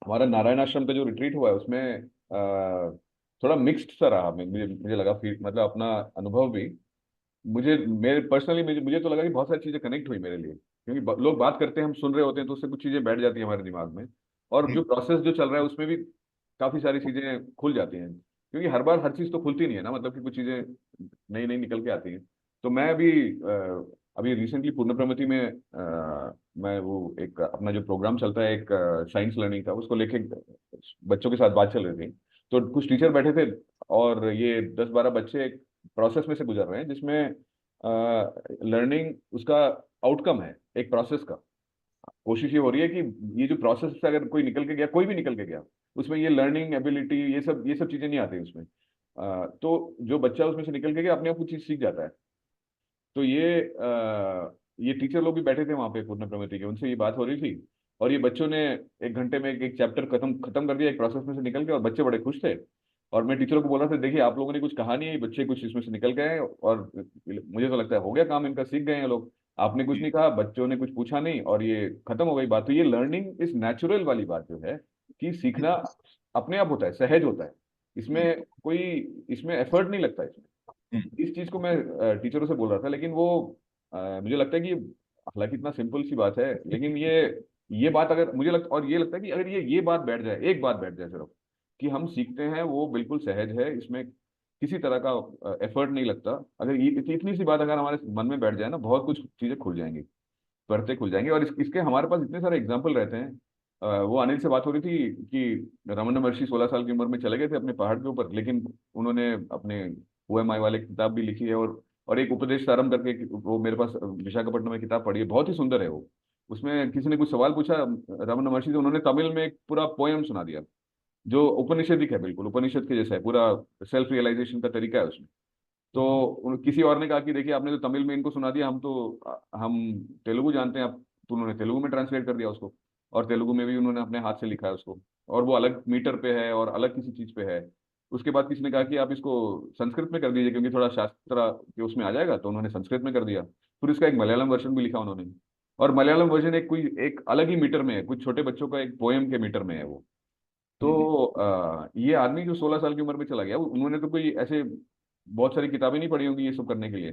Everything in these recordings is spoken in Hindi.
हमारा नारायण आश्रम का जो रिट्रीट हुआ है उसमें थोड़ा मिक्स्ड सा रहा। मुझे मुझे लगा फिर मतलब अपना अनुभव भी, मुझे मेरे पर्सनली मुझे तो लगा कि बहुत सारी चीजें कनेक्ट हुई मेरे लिए, क्योंकि लोग बात करते हैं, हम सुन रहे होते हैं, तो उससे कुछ चीजें बैठ जाती हैं हमारे दिमाग में। और जो प्रोसेस जो चल रहा है उसमें भी काफी सारी चीजें खुल जाती हैं, क्योंकि हर बार हर चीज तो खुलती नहीं है ना, मतलब कि कुछ चीजें नई नई निकल के आती हैं। तो मैं अभी रिसेंटली पूर्ण प्रगति में मैं वो एक अपना जो प्रोग्राम चलता है, एक साइंस लर्निंग का, उसको लेके बच्चों के साथ बात चल रही थी। तो कुछ टीचर बैठे थे, और ये 10-12 बच्चे एक प्रोसेस में से गुजर रहे हैं जिसमें लर्निंग उसका आउटकम है, एक प्रोसेस का। कोशिश ये हो रही है कि ये जो प्रोसेस से अगर कोई निकल के गया, कोई भी निकल के गया, उसमें ये लर्निंग एबिलिटी ये सब चीजें नहीं आती उसमें। तो जो बच्चा उसमें से निकल के गया अपने आप कुछ चीज सीख जाता है। तो ये टीचर लोग भी बैठे थे वहां पे पूर्ण प्रगति के, उनसे ये बात हो रही थी। और ये बच्चों ने एक घंटे में एक चैप्टर खत्म खत्म कर दिया एक प्रोसेस में से निकल के, और बच्चे बड़े खुश थे। और मैं टीचरों को बोल रहा था, देखिए आप लोगों ने कुछ कहा नहीं है, ये बच्चे कुछ इसमें से निकल गए हैं, और मुझे तो लगता है हो गया काम इनका, सीख गए हैं लोग। आपने कुछ नहीं कहा, बच्चों ने कुछ पूछा नहीं, और ये खत्म हो गई बात। तो ये लर्निंग इस नेचुरल वाली बात जो है, कि सीखना अपने आप होता है, सहज होता है। इसमें कोई इसमें एफर्ट नहीं लगता इसमें। इस चीज को मैं टीचरों से बोल रहा था, लेकिन वो मुझे लगता है कि हालांकि इतना सिंपल सी बात है, लेकिन ये बात अगर मुझे लगता, और ये लगता है कि अगर ये बात बैठ जाए, एक बात बैठ जाए सिर्फ, कि हम सीखते हैं वो बिल्कुल सहज है, इसमें किसी तरह का एफर्ट नहीं लगता। अगर ये इतनी सी बात अगर हमारे मन में बैठ जाए ना, बहुत कुछ चीजें खुल जाएंगी, बढ़ते खुल जाएंगे। और इसके हमारे पास इतने सारे एग्जाम्पल रहते हैं। वो अनिल से बात हो रही थी कि रमन महर्षि 16 साल की उम्र में चले गए थे अपने पहाड़ के ऊपर, लेकिन उन्होंने अपने हु एम आई वाले किताब भी लिखी है, और एक उपदेश सारम करके वो मेरे पास विशाखापट्टनम में किताब पढ़ी है, बहुत ही सुंदर है वो। उसमें किसी ने कुछ सवाल पूछा रमन महर्षि से, उन्होंने तमिल में एक पूरा पोयम सुना दिया, जो उपनिषदिक है, बिल्कुल उपनिषद के जैसा है, पूरा सेल्फ रियलाइजेशन का तरीका है उसमें। तो किसी और ने कहा कि देखिए आपने तो तमिल में इनको सुना दिया, हम तेलुगु जानते हैं आप। तो उन्होंने तेलुगु में ट्रांसलेट कर दिया उसको, और तेलुगु में भी उन्होंने अपने हाथ से लिखा है उसको, और वो अलग मीटर पे है और अलग किसी चीज पे है। उसके बाद किसी ने कहा कि आप इसको संस्कृत में कर दीजिए, क्योंकि थोड़ा शास्त्र के उसमें आ जाएगा, तो उन्होंने संस्कृत में कर दिया। फिर उसका एक मलयालम वर्जन भी लिखा उन्होंने, और मलयालम वर्जन एक अलग ही मीटर में है, कुछ छोटे बच्चों का एक पोएम के मीटर में है वो। तो ये आदमी जो 16 साल की उम्र में चला गया, उन्होंने तो कोई ऐसे बहुत सारी किताबें नहीं पढ़ी होंगी ये सब करने के लिए।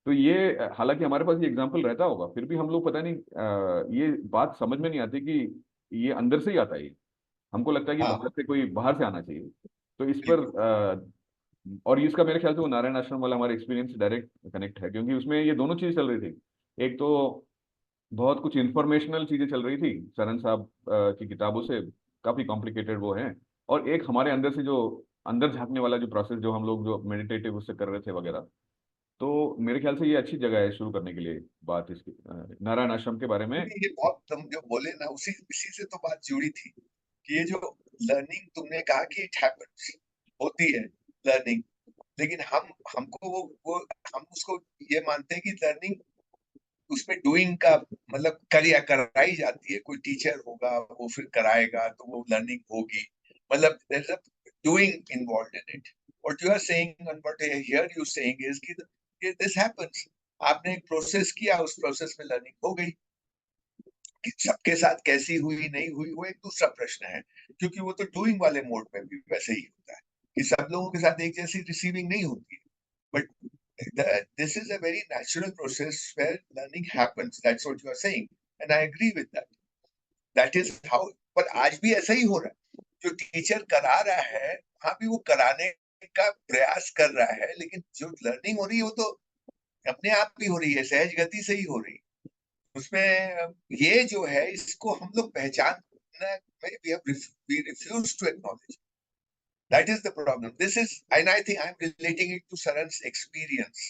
तो ये हालांकि हमारे पास ये एग्जाम्पल रहता होगा, फिर भी हम लोग पता नहीं ये बात समझ में नहीं आती कि ये अंदर से ही आता है ये। हमको लगता है कि हाँ, बाहर से आना चाहिए। तो इस पर बिल्कुल। और इसका मेरे ख्याल से वो नारायण आश्रम वाला हमारे एक्सपीरियंस डायरेक्ट कनेक्ट है, क्योंकि उसमें ये दोनों चीज चल रही थी। एक तो बहुत कुछ इंफॉर्मेशनल चीजें चल रही थी सरन साहब की किताबों से, काफी कॉम्प्लिकेटेड वो है। और एक हमारे अंदर से जो अंदर झांकने वाला जो प्रोसेस, जो हम लोग जो मेडिटेटिव उससे कर रहे थे वगैरह। तो मेरे ख्याल से ये अच्छी जगह है शुरू करने के लिए बात इसकी, नारायण आश्रम के बारे में। ये बहुत तुम जो बोले ना, उसी इसी से तो बात जुड़ी थी कि ये जो लर्निंग तुमने कहा कि इट हैपेंस, होती है लर्निंग। लेकिन हमको वो हम उसको ये मानते हैं कि लर्निंग उसमें डूइंग का मतलब कराई जाती है, कोई टीचर होगा वो फिर कराएगा तो वो लर्निंग होगी। मतलब there is a doing involved in it. What you are saying and what I hear you saying is कि दिस हैपेंस। आपने एक प्रोसेस किया, उस प्रोसेस में लर्निंग हो गई। कि सबके साथ कैसी हुई नहीं हुई वो एक दूसरा प्रश्न है, क्योंकि वो तो डूइंग वाले मोड में भी वैसे ही होता है कि सब लोगों के साथ एक जैसी रिसीविंग नहीं होती है। But this is a very natural process where learning happens. That's what you are saying, and I agree with that. That is how. पर आज भी ऐसा ही हो रहा है, जो टीचर करा रहा है वहां भी वो कराने का प्रयास कर रहा है, लेकिन जो लर्निंग हो रही है वो तो अपने आप ही हो रही है, सहज गति से ही हो रही है। उसमें ये जो है इसको हम लोग पहचानना, we refuse to acknowledge. That is the problem. This is, and I think I'm relating it to Saran's experience.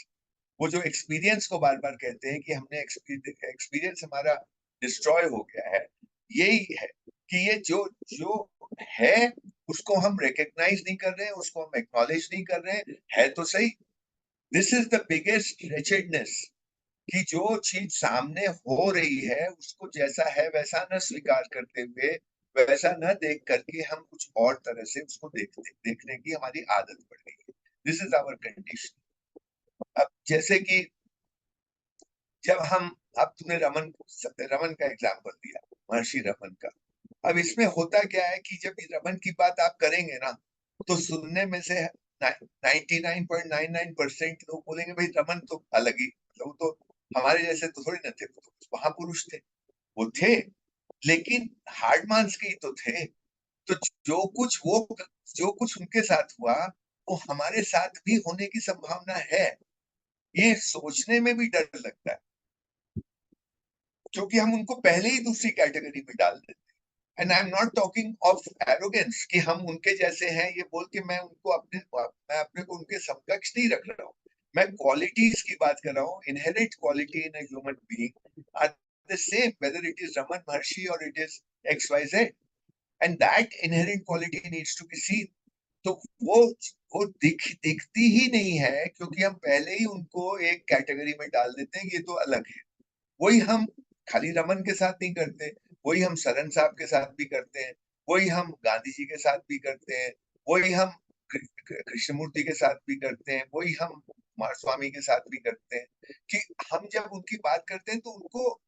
वो जो एक्सपीरियंस को बार बार कहते हैं कि हमने एक्सपीरियंस हमारा डिस्ट्रॉय हो गया है, यही है कि ये जो जो है उसको हम रिकग्नाइज नहीं कर रहे हैं, उसको हम एक्नॉलेज नहीं कर रहे हैं। है तो सही। दिस इज द बिगेस्ट रेचेडनेस, कि जो चीज सामने हो रही है उसको जैसा है वैसा न स्वीकार करते हुए, वैसा न देख करके हम कुछ और तरह से उसको देखने की हमारी आदत पड़ गई है। This is our condition. अब जैसे कि जब हम, अब तुमने रमन रमन का एग्जाम्पल दिया, महर्षि रमन का। अब इसमें होता क्या है कि जब रमन की बात आप करेंगे ना, तो सुनने में से 99.99% लोग बोलेंगे भाई रमन तो अलग ही, मतलब वो तो हमारे जैसे तो थोड़ी ना थे, वो तो महापुरुष थे, वो थे, लेकिन हार्ड मांस के ही तो थे। तो जो कुछ उनके साथ हुआ, वो हमारे साथ भी होने की संभावना है। ये सोचने में भी डर लगता है, क्योंकि हम उनको पहले ही दूसरी कैटेगरी में डाल देते हैं। And I am not talking of arrogance कि हम उनके जैसे हैं, ये बोल के मैं अपने को उनके समकक्ष नहीं रख रहा हूँ। मैं क्वालिटीज की बात कर रहा हूँ। Inherent quality in a human being are the same whether it is Raman Maharshi और it is XYZ, and that inherent quality needs to be seen. तो वो दिखती ही नहीं है, क्योंकि हम पहले ही उनको एक कैटेगरी में डाल देते हैं कि ये तो अलग है। वही हम खाली रमन के साथ नहीं करते, वही हम सरन साहब के साथ भी करते हैं, वही हम गांधी जी के साथ भी करते हैं, वही हम कृष्णमूर्ति के साथ भी करते हैं, वही हम कुमार स्वामी के साथ भी करते हैं, कि हम जब उनकी बात करते हैं तो उनको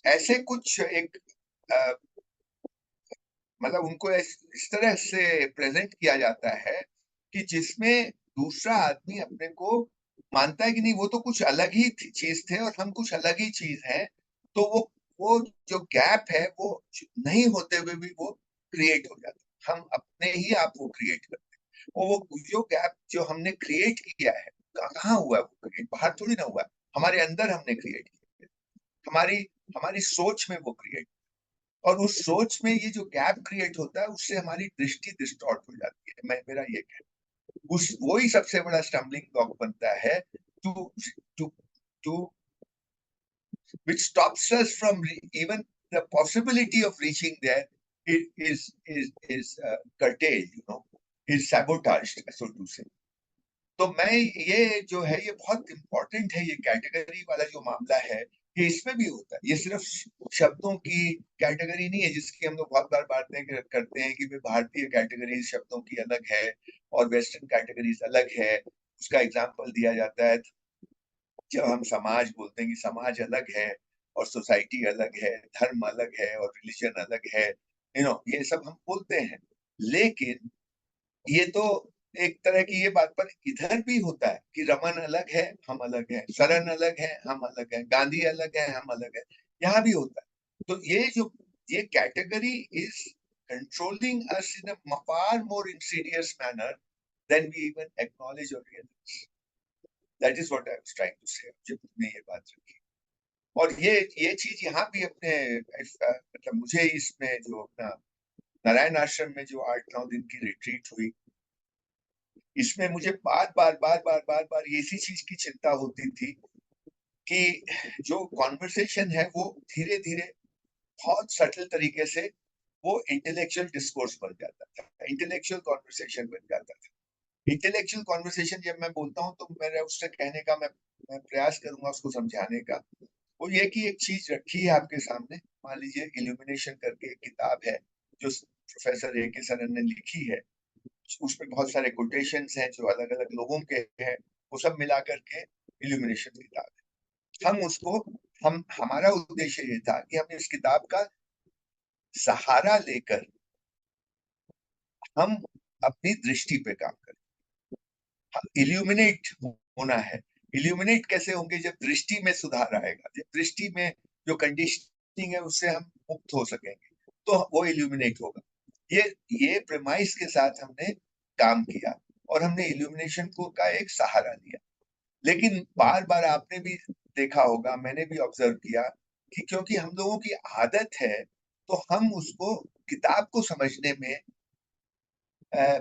ऐसे कुछ एक मतलब उनको इस तरह से प्रेजेंट किया जाता है कि जिसमें दूसरा आदमी अपने को मानता है कि नहीं, वो तो कुछ अलग ही चीज थे और हम कुछ अलग ही चीज है। तो वो जो गैप है वो नहीं होते हुए भी वो क्रिएट हो जाता है। हम अपने ही आप वो क्रिएट करते हैं, और वो जो गैप जो हमने क्रिएट किया है, कहाँ हुआ है वो क्रिएट? बाहर थोड़ी ना हुआ है, हमारे अंदर हमने क्रिएट किया है। हमारी हमारी सोच में वो क्रिएट, और उस सोच में ये जो गैप क्रिएट होता है, उससे हमारी दृष्टि डिस्टॉर्ट हो जाती है। मैं मेरा ये कहना, उस वही सबसे बड़ा स्टम्बलिंग ब्लॉक बनता है, to to to which stops us from even the possibility of reaching there is curtailed, is sabotaged, so to say. तो मैं ये जो है ये बहुत इंपॉर्टेंट है, ये कैटेगरी वाला जो मामला है, ये इसमें भी होता है। ये सिर्फ शब्दों की कैटेगरी नहीं है, जिसकी हम लोग बहुत बार बातें करते हैं कि भारतीय कैटेगरी शब्दों की अलग है और वेस्टर्न कैटेगरीज अलग है। उसका एग्जाम्पल दिया जाता है जब हम समाज बोलते हैं कि समाज अलग है और सोसाइटी अलग है, धर्म अलग है और रिलीजन अलग है, ये सब हम बोलते हैं। लेकिन ये तो एक तरह की ये बात, पर इधर भी होता है कि रमन अलग है, हम अलग हैं, सरन अलग है, हम अलग हैं, गांधी अलग है, हम अलग है, यहाँ भी होता है। तो ये category is controlling us in a far more insidious manner than we even acknowledge or realize. That is what I was trying to say जब तुमने ये बात रखी। और ये चीज यहाँ भी अपने मतलब मुझे इसमें जो अपना नारायण आश्रम में जो 8-9 दिन की रिट्रीट हुई, इसमें मुझे बार बार इसी चीज की चिंता होती थी कि जो कॉन्वर्सेशन है वो धीरे धीरे बहुत सटल तरीके से वो इंटेलेक्चुअल डिस्कोर्स बन जाता था, इंटेलेक्चुअल कॉन्वर्सेशन बन जाता था। इंटेलेक्चुअल कॉन्वर्सेशन जब मैं बोलता हूँ तो मेरा उससे कहने का मैं प्रयास करूंगा उसको समझाने का, वो ये कि एक चीज रखी है आपके सामने। मान लीजिए इल्यूमिनेशन करके एक किताब है जो प्रोफेसर A.K. सरन ने लिखी है, उसमें बहुत सारे कोटेशंस हैं जो अलग अलग लोगों के हैं, वो सब मिला करके इल्यूमिनेशन किताब है। हम उसको हमारा उद्देश्य ये था कि हम इस किताब का सहारा लेकर हम अपनी दृष्टि पे काम करें। इल्यूमिनेट होना है। इल्यूमिनेट कैसे होंगे? जब दृष्टि में सुधार आएगा, जब दृष्टि में जो कंडीशनिंग है उससे हम मुक्त हो सकेंगे, तो वो इल्यूमिनेट होगा। ये प्रेमाइस के साथ हमने काम किया और हमने इल्यूमिनेशन को का एक सहारा लिया। लेकिन बार बार आपने भी देखा होगा, मैंने भी ऑब्जर्व किया कि क्योंकि हम लोगों की आदत है, तो हम उसको किताब को समझने में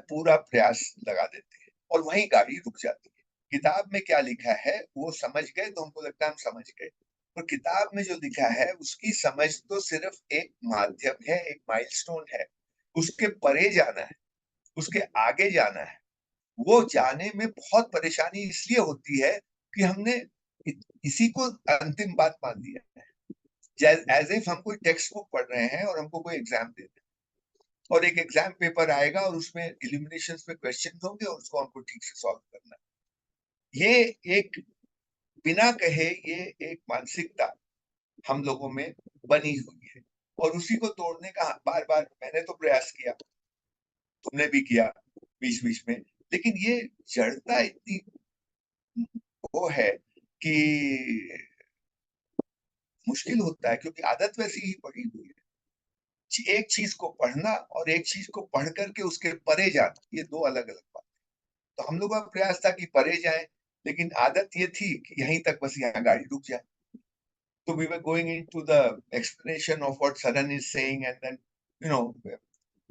पूरा प्रयास लगा देते हैं और वहीं गाड़ी रुक जाती है। किताब में क्या लिखा है वो समझ गए तो हमको लगता है हम समझ गए, पर किताब में जो लिखा है उसकी समझ तो सिर्फ एक माध्यम है, एक माइलस्टोन है। उसके परे जाना है, उसके आगे जाना है। वो जाने में बहुत परेशानी इसलिए होती है कि हमने इसी को अंतिम बात मान लिया है, एज इफ हम कोई टेक्स्ट बुक पढ़ रहे हैं और हमको कोई एग्जाम देते हैं और एक एग्जाम पेपर आएगा और उसमें इल्यूमिनेशन पे क्वेश्चन होंगे और उसको हमको ठीक से सॉल्व करना है। ये एक बिना कहे ये एक मानसिकता हम लोगों में बनी हुई है और उसी को तोड़ने का बार बार मैंने तो प्रयास किया, तुमने भी किया बीच बीच में, लेकिन ये जड़ता इतनी वो है कि मुश्किल होता है, क्योंकि आदत वैसी ही पड़ी हुई है। एक चीज को पढ़ना और एक चीज को पढ़ करके उसके परे जाना, ये दो अलग अलग बात। तो हम लोगों का प्रयास था कि परे जाए, लेकिन आदत ये थी कि यहीं तक, बस यहाँ गाड़ी रुक जाए। तो we were going into the explanation of what Saran is saying, and then you know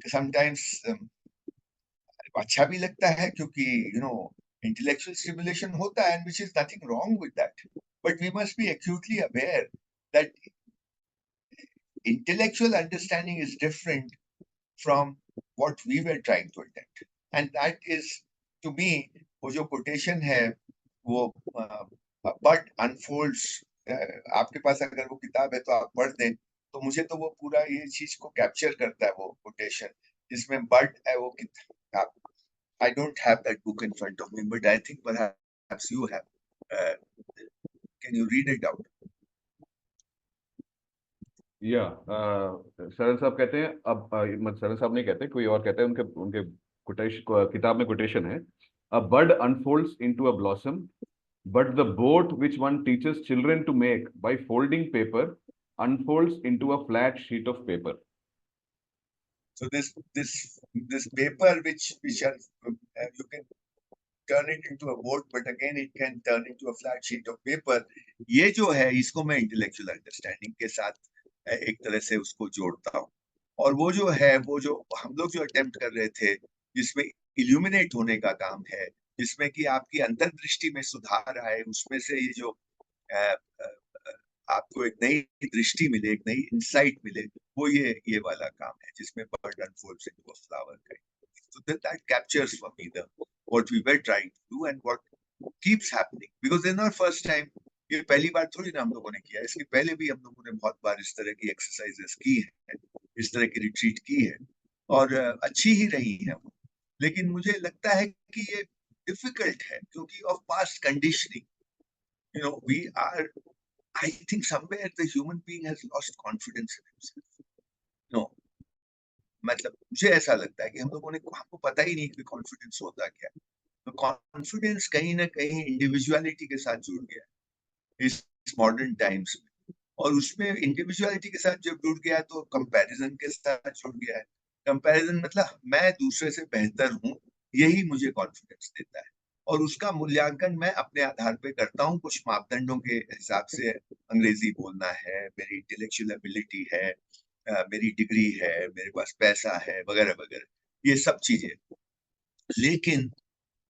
sometimes अच्छा भी लगता है, क्योंकि intellectual stimulation होता है, and which is nothing wrong with that, but we must be acutely aware that intellectual understanding is different from what we were trying to attempt, and that is, to me, वो जो quotation है वो but unfolds, आपके पास अगर वो किताब है तो आप पढ़ दें, तो मुझे तो वो पूरा ये चीज को कैप्चर करता है वो कोटेशन, जिसमें बट है वो किताब। I don't have that book in front of me, but I think perhaps you have. Uh, can you read it out? या सरन साहब कहते हैं, अब सरन साहब नहीं कहते, कोई और कहते हैं, उनके उनके कोटेशन, किताब में कोटेशन है, a bud unfolds into a blossom, but the boat which one teaches children to make by folding paper unfolds into a flat sheet of paper. So this paper which are, you can turn it into a boat, but again it can turn into a flat sheet of paper. ये जो है इसको मैं इंटेलेक्चुअल अंडरस्टैंडिंग के साथ एक तरह से उसको जोड़ता हूँ। और वो जो है, वो जो हम लोग जो अटेम्प्ट कर रहे थे, जिसमें इल्यूमिनेट होने का काम है, जिसमें कि आपकी अंतर्दृष्टि में सुधार आए, उसमें से ये जो आपको एक नई दृष्टि मिले, एक नई इंसाइट मिले, वो ये वाला काम है, जिसमें बर्ड अनफोल्ड्स इनटू अ फ्लावर का। So that captures for me what we were trying to do and what keeps happening, because it's not first time. ये पहली बार थोड़ी ना हम लोगों ने किया, इसके पहले भी हम लोगों ने बहुत बार इस तरह की एक्सरसाइजेस की है, इस तरह की रिट्रीट की है, और अच्छी ही रही है वो। लेकिन मुझे लगता है कि ये डिफिकल्ट है, क्योंकि of past conditioning, we are, I think somewhere the human being has lost confidence in himself. No, मतलब मुझे ऐसा लगता है कि हम लोगों ने, हमको पता ही नहीं कि कॉन्फिडेंस होता क्या है। तो कॉन्फिडेंस कहीं ना कहीं इंडिविजुअलिटी के साथ जुड़ गया इस मॉडर्न टाइम्स में, और उसमें इंडिविजुअलिटी के साथ जब जुड़ गया है तो कंपैरिजन के साथ जुड़ गया है। कंपैरिजन मतलब मैं दूसरे से बेहतर हूँ, यही मुझे कॉन्फिडेंस देता है, और उसका मूल्यांकन मैं अपने आधार पे करता हूँ, कुछ मापदंडों के हिसाब से। अंग्रेजी बोलना है, मेरी इंटेलेक्चुअल एबिलिटी है, मेरी डिग्री है, मेरे पास पैसा है, वगैरह वगैरह, ये सब चीजें। लेकिन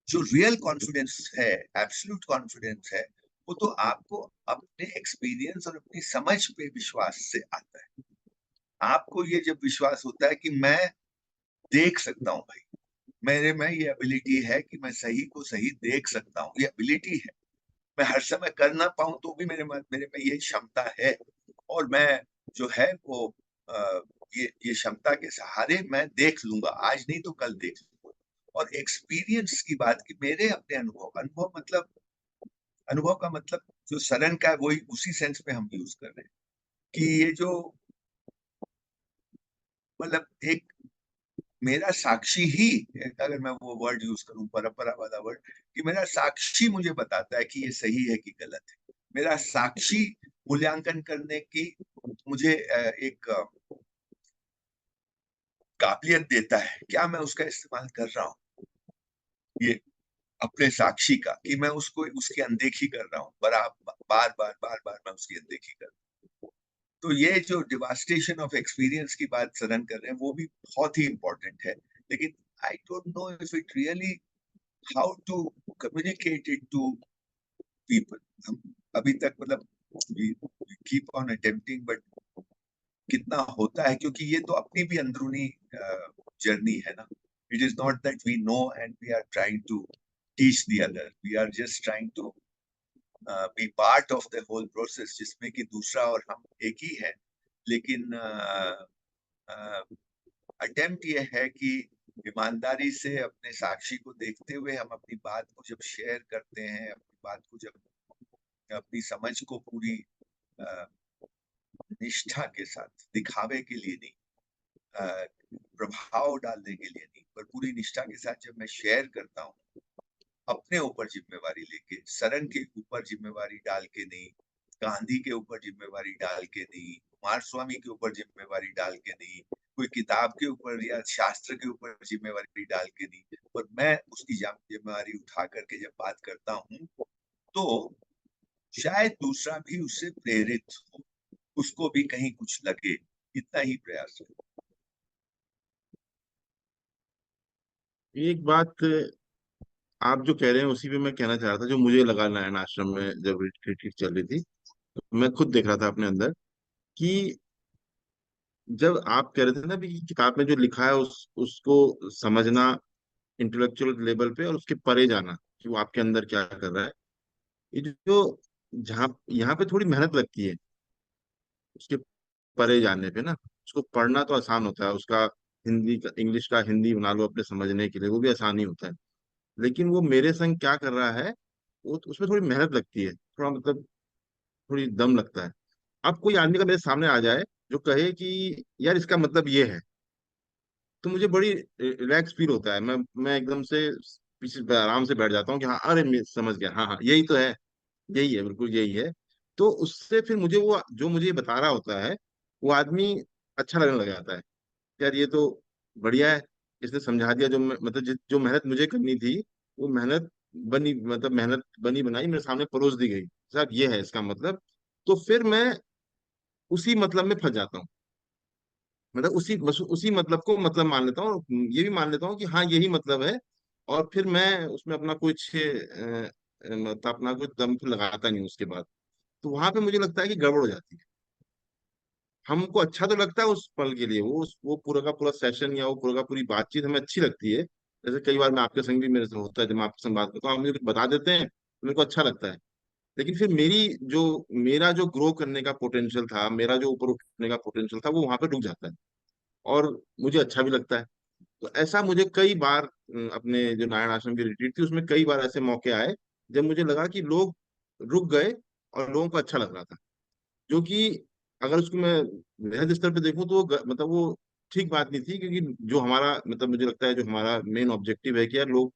जो रियल कॉन्फिडेंस है, एब्सोल्यूट कॉन्फिडेंस है, वो तो आपको अपने एक्सपीरियंस और अपनी समझ पे विश्वास से आता है। आपको ये जब विश्वास होता है कि मैं देख सकता हूँ भाई, मेरे में ये एबिलिटी है कि मैं सही को सही देख सकता हूँ, ये एबिलिटी है। मैं हर समय कर ना पाऊं तो भी मेरे में ये क्षमता है, और मैं जो है वो ये क्षमता के सहारे मैं देख लूंगा, आज नहीं तो कल देख लूंगा। और एक्सपीरियंस की बात की, मेरे अपने अनुभव का मतलब जो सरन का है, वही उसी सेंस में हम यूज कर रहे हैं कि ये जो, मतलब एक मेरा साक्षी ही, अगर मैं वो वर्ड यूज करूं, परंपरा वाला वर्ड, कि मेरा साक्षी मुझे बताता है कि ये सही है कि गलत है। मेरा साक्षी मूल्यांकन करने की मुझे एक काबिलियत देता है, क्या मैं उसका इस्तेमाल कर रहा हूँ, ये अपने साक्षी का, कि मैं उसको उसकी अनदेखी कर रहा हूँ, बार बार मैं उसकी अनदेखी कर रहा हूँ। तो ये जो डिवास्टेशन ऑफ एक्सपीरियंस की बात सरन कर रहे हैं, वो भी बहुत ही इंपॉर्टेंट है। लेकिन I don't know if it really how to communicate it to people. हम अभी तक, मतलब कीप ऑन अटेम्प्टिंग, बट कितना होता है, क्योंकि ये तो अपनी भी अंदरूनी जर्नी है ना। It is not that we know and we are trying to teach the other, we are just trying to be part of the whole process, जिसमें कि दूसरा और हम एक ही है। लेकिन अटेम्प्ट ये है कि ईमानदारी से अपने साक्षी को देखते हुए हम अपनी बात को जब शेयर करते हैं, अपनी बात को जब, अपनी समझ को पूरी निष्ठा के साथ, दिखावे के लिए नहीं, अ, प्रभाव डालने के लिए नहीं, पर पूरी निष्ठा के साथ जब मैं शेयर करता हूँ, अपने ऊपर जिम्मेवारी लेके, सरन के ऊपर जिम्मेवारी डाल के नहीं, गांधी के ऊपर जिम्मेवारी डाल के नहीं, कुमार स्वामी के ऊपर जिम्मेवारी डाल के नहीं, कोई किताब के ऊपर या शास्त्र के ऊपर जिम्मेवारी डाल के नहीं, पर मैं उसकी जिम्मेवारी उठा करके जब बात करता हूँ, तो शायद दूसरा भी उससे प्रेरित हो, उसको भी कहीं कुछ लगे, इतना ही प्रयास है। एक बात आप जो कह रहे हैं उसी पे मैं कहना चाह रहा था, जो मुझे लगा नारायण आश्रम में जब रिट्रीट चल रही थी, मैं खुद देख रहा था अपने अंदर कि जब आप कह रहे थे ना भी कि किताब में जो लिखा है उसको समझना इंटेलेक्चुअल लेवल पे और उसके परे जाना कि वो आपके अंदर क्या कर रहा है, ये जो जहाँ यहाँ पे थोड़ी मेहनत लगती है उसके परे जाने पे ना। उसको पढ़ना तो आसान होता है, उसका हिंदी का इंग्लिश का हिंदी बना लो अपने समझने के लिए, वो भी आसान ही होता है। लेकिन वो मेरे संग क्या कर रहा है, वो उसमें थोड़ी मेहनत लगती है, थोड़ा मतलब थोड़ी दम लगता है। अब कोई आदमी का मेरे सामने आ जाए जो कहे कि यार इसका मतलब ये है, तो मुझे बड़ी रिलैक्स फील होता है। मैं एकदम से पीछे पे आराम से बैठ जाता हूँ कि हाँ अरे मैं समझ गया, हाँ हाँ यही तो है, यही है, बिल्कुल यही है। तो उससे फिर मुझे वो जो मुझे बता रहा होता है वो आदमी अच्छा लगने लग जाता है। यार ये तो बढ़िया है, इसने समझा दिया, मतलब जो मेहनत मुझे करनी थी वो मेहनत बनी, मतलब मेहनत बनी बनाई मेरे सामने परोस दी गई, साहब ये है इसका मतलब। तो फिर मैं उसी मतलब में फंस जाता हूँ, मतलब उसी मतलब को मतलब मान लेता हूँ, ये भी मान लेता हूँ कि हाँ यही मतलब है। और फिर मैं उसमें अपना कुछ मतलब अपना कुछ दम फिर लगाता नहीं हूँ उसके बाद। तो वहां पे मुझे लगता है कि गड़बड़ हो जाती है। हमको अच्छा तो लगता है उस पल के लिए, वो पूरा का पूरा सेशन या वो पूरा का पूरी बातचीत हमें अच्छी लगती है। जैसे कई बार मैं आपके संग भी मेरे से होता है, जब मैं आपके संग बात करता हूँ आप मुझे कुछ बता देते हैं तो मेरे को अच्छा लगता है। लेकिन फिर मेरा जो ग्रो करने का पोटेंशियल था, मेरा जो ऊपर उठने का पोटेंशियल था, वो वहां पे रुक जाता है और मुझे अच्छा भी लगता है। तो ऐसा मुझे कई बार अपने जो नारायण आश्रम की रिट्रीट थी उसमें कई बार ऐसे मौके आए जब मुझे लगा कि लोग रुक गए और लोगों को अच्छा लग रहा था। जो कि अगर उसको मैं वृहद स्तर पे देखूं तो मतलब वो ठीक बात नहीं थी, क्योंकि जो हमारा मतलब मुझे लगता है जो हमारा मेन ऑब्जेक्टिव है कि यार लोग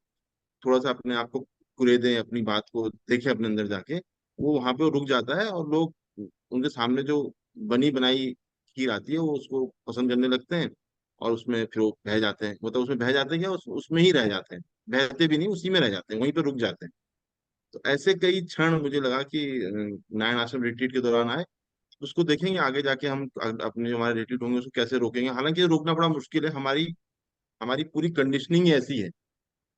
थोड़ा सा अपने आप को कुरेदें, अपनी बात को देखें अपने अंदर जाके, वो वहां पे रुक जाता है और लोग उनके सामने जो बनी बनाई खीर आती है वो उसको पसंद करने लगते हैं। और उसमें फिर वो बह जाते हैं, मतलब उसमें बह जाते हैं क्या उसमें ही रह जाते हैं, बहते भी नहीं उसी में रह जाते हैं, वहीं पे रुक जाते हैं। तो ऐसे कई क्षण मुझे लगा कि नारायण आश्रम रिट्रीट के दौरान आए। उसको देखेंगे आगे जाके हम अपने जो हमारे रिलेटिव होंगे उसको कैसे रोकेंगे। हालांकि ये रोकना बड़ा मुश्किल है, हमारी हमारी पूरी कंडीशनिंग ही ऐसी है।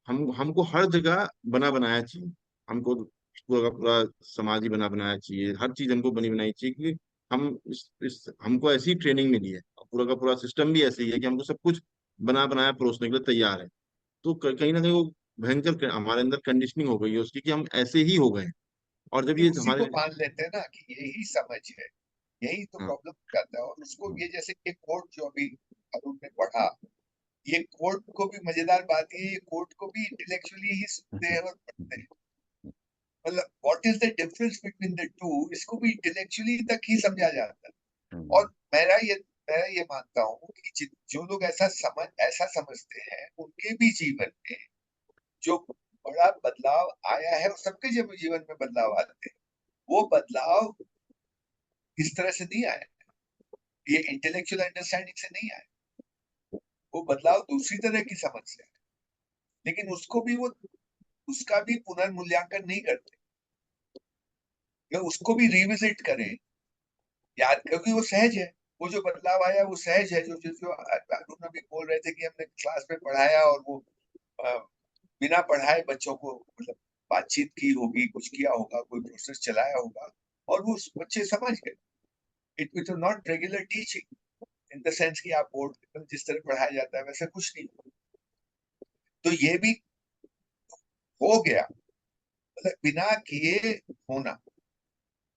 हमको हर जगह बना बनाया चाहिए, हमको पूरा का पूरा समाज ही बना बनाया चाहिए, हर चीज हमको बनी बनाई चाहिए, क्योंकि हम इस हमको ऐसी ट्रेनिंग मिली है और पूरा का पूरा सिस्टम भी ऐसे ही है कि हमको सब कुछ बना बनाया परोसने के लिए तैयार है। तो कहीं ना कहीं वो भयंकर हमारे अंदर कंडीशनिंग हो गई है उसकी कि हम ऐसे ही हो गए हैं। और जब ये ये उसी को हमारे मान लेते हैं ना कि यही समझ है, यही तो हाँ प्रॉब्लम हो जाता है। और उसको हाँ ये जैसे ये कोट जो अभी अरुण ने पढ़ा, ये कोट को भी मजेदार बात ये कोट को भी इंटेलेक्चुअली ही सुनते हैं और पढ़ते हैं। मतलब what is the difference between the two, इसको भी इंटेलेक्चुअली तक ही समझा जाता है। और मैं ये मानता हूँ कि जो लोग ऐसा समझते हैं उनके भी जीवन में जो बड़ा बदलाव आया है, और सबके जब जीवन में बदलाव आते हैं, वो बदलाव इस तरह से नहीं आया, ये इंटेलेक्चुअल अंडरस्टैंडिंग से नहीं आया, वो बदलाव दूसरी तरह की समझ से है। लेकिन उसका भी पुनर्मूल्यांकन नहीं करते, या उसको भी रिविजिट करें याद, क्योंकि वो सहज है। वो जो बदलाव आया वो सहज है, जो अरुण अभी बोल रहे थे कि हमने क्लास में पढ़ाया और वो अ, बिना पढ़ाए बच्चों को मतलब बातचीत की होगी, कुछ किया होगा, कोई प्रोसेस चलाया होगा और वो बच्चे समझ गए। It which not regular teaching in the sense कि आप बोर्ड पर जिस तरह पढ़ाया जाता है वैसा कुछ नहीं। तो ये भी हो गया, मतलब बिना किए होना,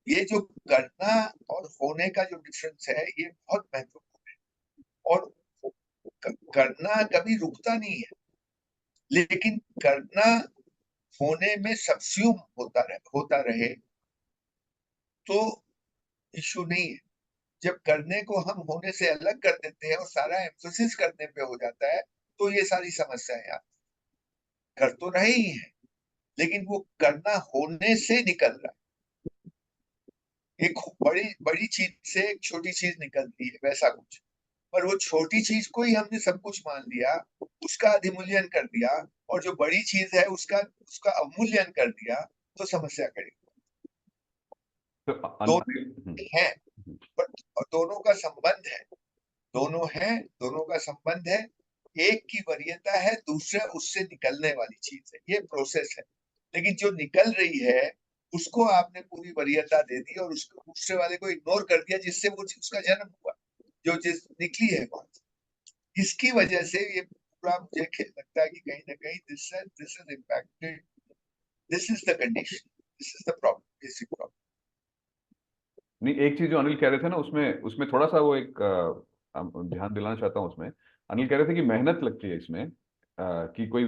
ये जो करना और होने का जो डिफरेंस है ये बहुत महत्वपूर्ण है। और करना कभी रुकता नहीं है, लेकिन करना होने में सब्स्यूम होता रहे तो इश्यू नहीं है। जब करने को हम होने से अलग कर देते हैं और सारा एम्फोसिस करने पे हो जाता है, तो ये सारी समस्याएं आती। कर तो रहे ही है, लेकिन वो करना होने से निकल रहा है। एक बड़ी बड़ी चीज से एक छोटी चीज निकलती है, वैसा कुछ। पर वो छोटी चीज को ही हमने सब कुछ मान लिया, उसका अधिमूल्यन कर दिया, और जो बड़ी चीज है उसका उसका अवमूल्यन कर दिया, तो समस्या खड़ी। तो दोनों है, पर दोनों का संबंध है, दोनों है, दोनों का संबंध है। एक की वरीयता है, दूसरा उससे निकलने वाली चीज है, ये प्रोसेस है। लेकिन जो निकल रही है उसको आपने पूरी वरीयता दे दी और उसको दूसरे वाले को इग्नोर कर दिया, जिससे वो उसका जन्म हुआ, जो चीज निकली है बात। इसकी वजह से ये पूरा मुझे लगता है कि कहीं ना कहीं this is impacted, this is the condition, this is the problem, basic problem. नहीं, एक चीज जो अनिल कह रहे थे ना, उसमें उसमें थोड़ा सा वो एक ध्यान दिलाना चाहता हूँ उसमें। अनिल कह रहे थे कि मेहनत लगती है इसमें, कि कोई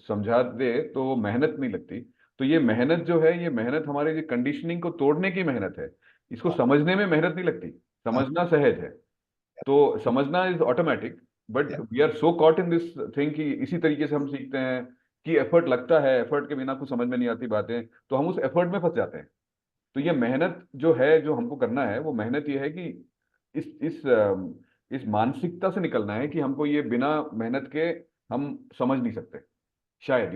समझा दे तो वो मेहनत नहीं लगती। तो ये मेहनत जो है, ये मेहनत हमारे जो कंडीशनिंग को तोड़ने की मेहनत है। इसको हाँ, समझने में मेहनत नहीं लगती, हाँ, समझना सहज है। तो समझना is automatic, but we are so caught in this thing कि इसी तरीके से हम सीखते हैं कि एफर्ट लगता है, एफर्ट के बिना कुछ समझ में नहीं आती बातें, तो हम उस एफर्ट में फंस जाते हैं। तो ये मेहनत जो है, जो हमको करना है, वो मेहनत ये है कि इस मानसिकता से निकलना है कि हमको ये बिना मेहनत के हम समझ नहीं सकते शायद,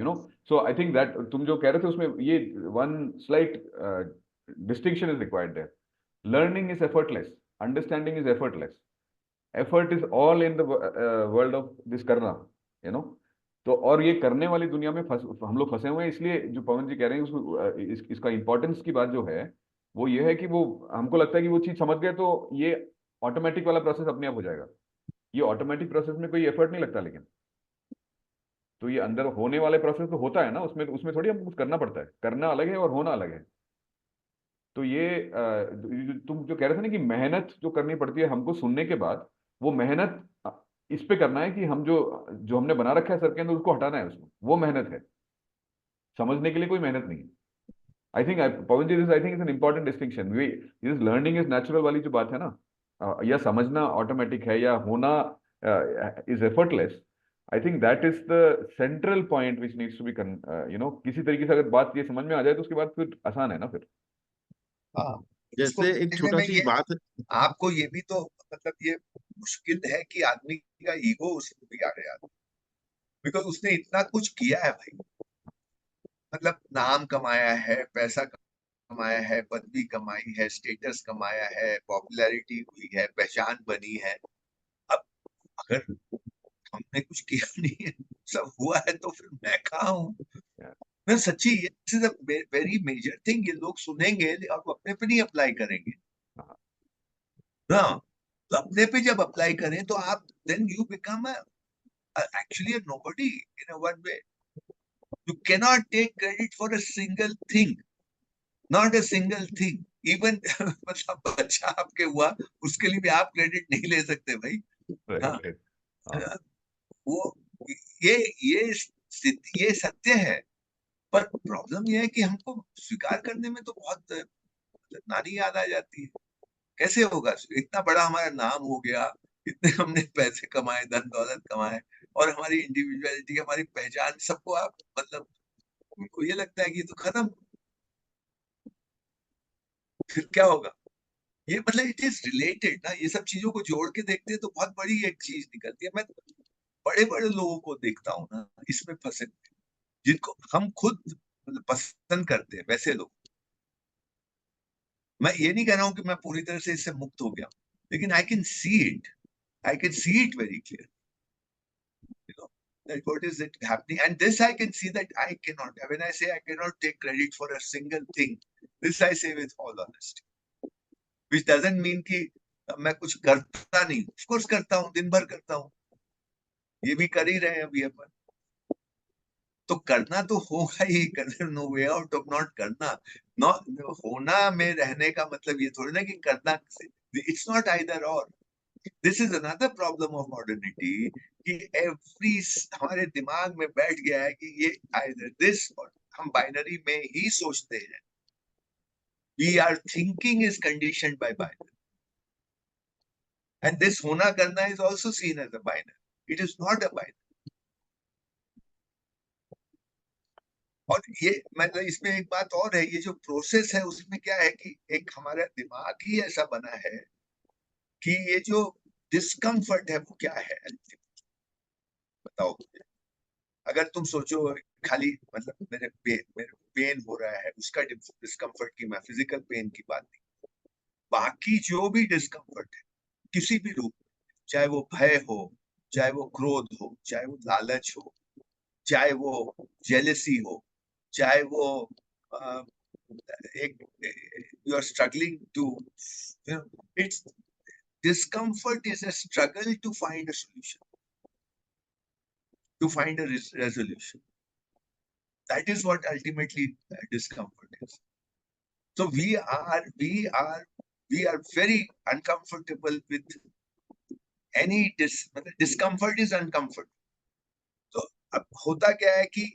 सो आई थिंक दैट तुम जो कह रहे थे उसमें ये one slight distinction is required there. Learning is effortless, understanding is effortless, effort is all in the world of this करना, यू नो। तो और ये करने वाली दुनिया में हम लोग फंसे हुए हैं। इसलिए जो पवन जी कह रहे हैं उसको इसका इंपॉर्टेंस की बात जो है वो ये है कि वो हमको लगता है कि वो चीज समझ गए तो ये ऑटोमेटिक वाला प्रोसेस अपने आप हो जाएगा। ये ऑटोमेटिक प्रोसेस में कोई एफर्ट नहीं लगता, लेकिन तो ये अंदर होने वाले प्रोसेस तो होता है ना, उसमें उसमें थोड़ी हमको कुछ करना पड़ता है, करना अलग है और होना अलग है। तो ये तुम जो कह रहे थे ना कि मेहनत जो करनी पड़ती है हमको सुनने के बाद, वो मेहनत इस पे करना है कि हम जो जो हमने बना रखा है सर के अंदर उसको हटाना है, उसको वो मेहनत है। समझने के लिए कोई मेहनत नहीं है। I think Pavan ji, I think is an important distinction. We is learning is natural वाली जो बात है ना, या समझना ऑटोमेटिक है या होना is effortless. I think that is the central point which needs to be, किसी तरीके से अगर बात ये समझ में आ जाए तो उसके बाद फिर आसान है ना फिर। हाँ, उसको जैसे एक समझने छोटा में सी ये बात है। आपको ये भी तो मतलब ये मुश्किल है कि आदमी का ईगो उसको बिगाड़े आदमी, बिकॉज उसने इतना कुछ किया है भाई। मतलब नाम कमाया है, पैसा कमाया है, पदवी कमाई है, स्टेटस कमाया है, पॉपुलैरिटी हुई है, पहचान बनी है। अब अगर हमने कुछ किया नहीं है, सब हुआ है, तो फिर मैं कहाँ हूँ? मैं सच्ची, ये वेरी मेजर थिंग। ये लोग सुनेंगे और वो अपने पे नहीं अप्लाई करेंगे ना। तो अपने पे जब अप्लाई करें तो आप then you become actually a nobody in a one way. You cannot take credit for a single thing, not a single thing. Even मतलब बच्चा आपके हुआ, उसके लिए भी आप क्रेडिट नहीं ले सकते भाई। हाँ, राइट, राइट। हाँ, वो ये ये ये सत्य है। पर प्रॉब्लम ये है कि हमको स्वीकार करने में तो बहुत नानी याद आ जाती है। कैसे होगा? इतना बड़ा हमारा नाम हो गया, इतने हमने पैसे कमाए, धन दौलत कमाए, और हमारी इंडिविजुअलिटी, हमारी पहचान, सबको आप मतलब उनको ये लगता है कि ये तो खत्म, फिर क्या होगा? ये मतलब इट इज रिलेटेड ना, ये सब चीजों को जोड़ के देखते हैं तो बहुत बड़ी एक चीज निकलती है। मैं बड़े बड़े लोगों को देखता हूँ ना इसमें फंसे, जिनको हम खुद मतलब पसंद करते हैं, वैसे लोग। मैं ये नहीं कह रहा हूँ कि मैं पूरी तरह से इससे मुक्त हो गया, लेकिन I can see it, I can see it very clear, you know, that what is it happening. And this I can see that I cannot, when I say I cannot take credit for a single thing, this I say with all honesty, which doesn't mean कि मैं कुछ करता नहीं, of course करता हूँ, दिन भर करता हूँ, ये भी कर ही रहे हैं अभी अपन। तो करना तो होगा ही, no way out of not करना। नॉट होना में रहने का मतलब ये थोड़ी ना कि करना, इट्स नॉट आइदर और। This is another problem of modernity, कि एवरी हमारे दिमाग में बैठ गया है कि ये आइदर दिस, और हम बाइनरी में ही सोचते हैं। We are thinking is conditioned by binary. And this hona karna is also seen as a binary. It is not a binary. और ये मतलब इसमें एक बात और है, ये जो प्रोसेस है उसमें क्या है कि एक हमारा दिमाग ही ऐसा बना है कि ये जो डिस्कम्फर्ट है वो क्या है, बताओ मुझे। अगर तुम सोचो खाली मतलब मेरे पेन हो रहा है, उसका डिस्कम्फर्ट की, मैं फिजिकल पेन की बात नहीं, बाकी जो भी डिस्कम्फर्ट है किसी भी रूप, चाहे वो भय हो, चाहे वो क्रोध हो, चाहे वो लालच हो, चाहे वो जेलसी हो, चाहे वो एक you are struggling to, it's discomfort is a struggle to find a solution, to find a resolution. That is what ultimately discomfort is. So we are very uncomfortable with any discomfort is uncomfort. तो अब होता क्या है कि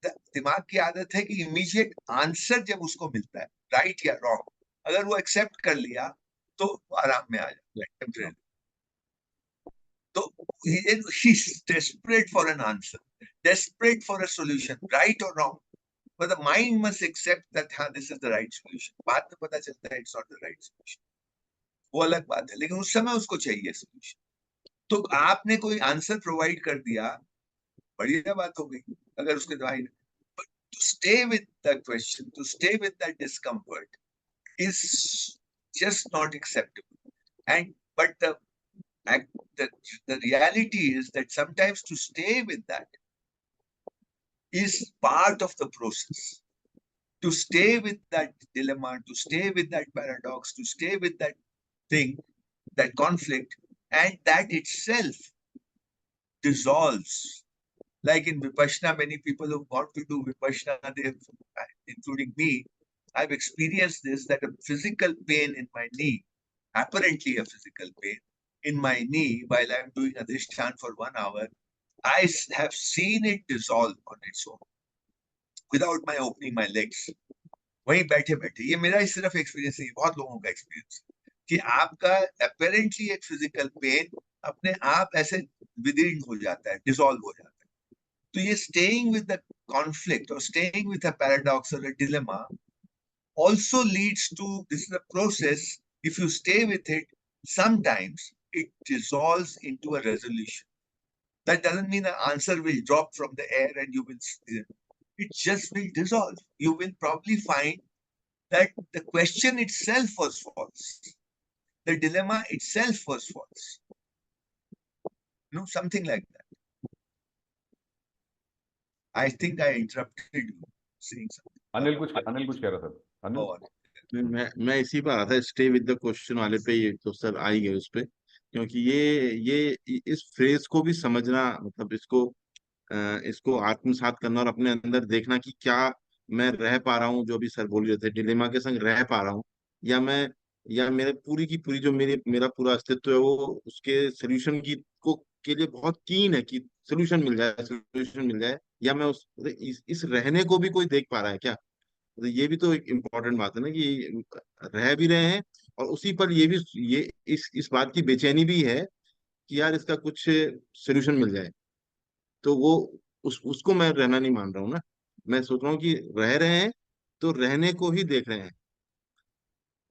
दिमाग की आदत है कि इमीडिएट आंसर जब उसको मिलता है, राइट या रॉन्ग, अगर वो एक्सेप्ट कर लिया तो आराम में आ जाता है। तो he is desperate for an answer, desperate for a solution, right or wrong. But the mind must accept that this is the right solution. बाद में पता चलता है it's not the right solution, वो अलग बात है, लेकिन उस समय उसको चाहिए solution. तो आपने कोई आंसर प्रोवाइड कर दिया, बढ़िया बात हो गई अगर उसके दवाई। But to stay with the question, to stay with that discomfort is just not acceptable. And but the reality is that sometimes to stay with that is part of the process. To stay with that dilemma, to stay with that paradox, to stay with that thing, that conflict, and that itself dissolves. Like in Vipassana, many people who've gone to do Vipassana, including me, I've experienced this, that a physical pain in my knee, apparently a physical pain in my knee while I'm doing Adhishtan for 1 hour, I have seen it dissolve on its own without my opening my legs. वहीं बैठे बैठे, ये मेरा ही सिर्फ एक्सपीरियंस नहीं, बहुत लोगों का एक्सपीरियंस कि आपका अपेरेंटली एक फिजिकल पेन अपने आप ऐसे विदीर्ण हो जाता है, डिसॉल्व हो जाता है. तो ये स्टेइंग विद द कॉन्फ्लिक्ट और स्टेइंग विद अ पैराडॉक्स और a dilemma also leads to, this is a process, if you stay with it, sometimes it dissolves into a resolution. That doesn't mean an answer will drop from the air and you will, it just will dissolve. You will probably find that the question itself was false. The dilemma itself was false. You know, something like that. I think I interrupted you saying something. Anil कुछ कह रहा था अनिल. Oh, मैं इसी पर आ रहा था, स्टे विद द क्वेश्चन वाले पे, ये तो सर आ ही गए उस पे, क्योंकि ये इस फ्रेज को भी समझना, मतलब इसको आत्मसात करना और अपने अंदर देखना कि क्या मैं रह पा रहा हूँ, जो अभी सर बोल रहे थे, डिलेमा के संग रह पा रहा हूँ, या मेरे पूरी की पूरी जो मेरा पूरा अस्तित्व है वो उसके सोल्यूशन की को के लिए बहुत कीन है कि सोल्यूशन मिल जाए, या मैं इस रहने को भी कोई देख पा रहा है क्या? तो ये भी तो एक इम्पोर्टेंट बात है ना, कि रह भी रहे हैं और उसी पर ये इस बात की बेचैनी भी है कि यार इसका कुछ सोल्यूशन मिल जाए। तो वो उसको मैं रहना नहीं मान रहा हूँ ना, मैं सोच रहा हूँ कि रह रहे हैं तो रहने को ही देख रहे हैं।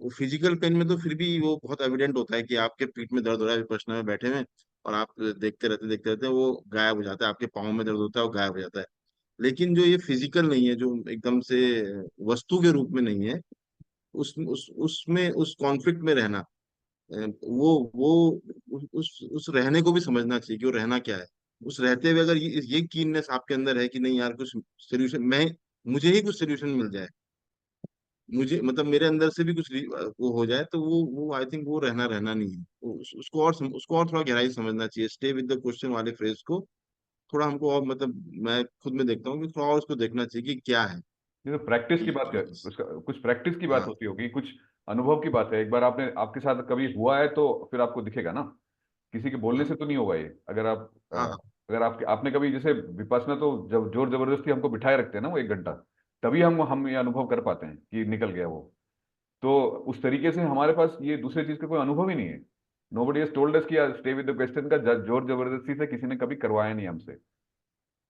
वो फिजिकल पेन में तो फिर भी वो बहुत एविडेंट होता है कि आपके पीठ में दर्द हो रहा है विपश्यना में बैठे हुए, और आप देखते रहते वो गायब हो जाता है, आपके पाँव में दर्द होता है वो गायब हो जाता है। लेकिन जो ये फिजिकल नहीं है, जो एकदम से वस्तु के रूप में नहीं है, उसमें उस कॉन्फ्लिक्ट में रहना, उस रहने को भी समझना चाहिए कि वो रहना क्या है। उस रहते हुए अगर ये कीननेस आपके अंदर है कि नहीं यार, कुछ सोल्यूशन, मुझे ही कुछ सोल्यूशन मिल जाए, मुझे मतलब मेरे अंदर से भी कुछ वो हो जाए, तो वो आई थिंक वो रहना नहीं है। उसको और थोड़ा गहराई से समझना चाहिए, स्टे विद द क्वेश्चन वाले फ्रेज को थोड़ा हमको और, मतलब मैं खुद में देखता हूँ कि थोड़ा और उसको देखना चाहिए कि क्या है। ये तो प्रैक्टिस की बात कर, उसका कुछ प्रैक्टिस की बात हाँ, होती होगी, कुछ अनुभव की बात है। एक बार आपने आपके साथ कभी हुआ है तो फिर आपको दिखेगा ना, किसी के बोलने हाँ, से तो नहीं होगा ये। अगर आप हाँ, हाँ, अगर आपने कभी, जैसे विपස්සना तो जब जोर जबरदस्ती हमको बिठाए रखते हैं ना वो 1 घंटा, तभी हम ये अनुभव कर पाते हैं कि निकल गया वो। तो उस तरीके से हमारे पास ये दूसरे चीज का कोई अनुभव ही नहीं है। नोबडी हैज टोल्ड अस कि स्टे विद द क्वेश्चन का जोर जबरदस्ती से किसी ने कभी करवाया नहीं हमसे।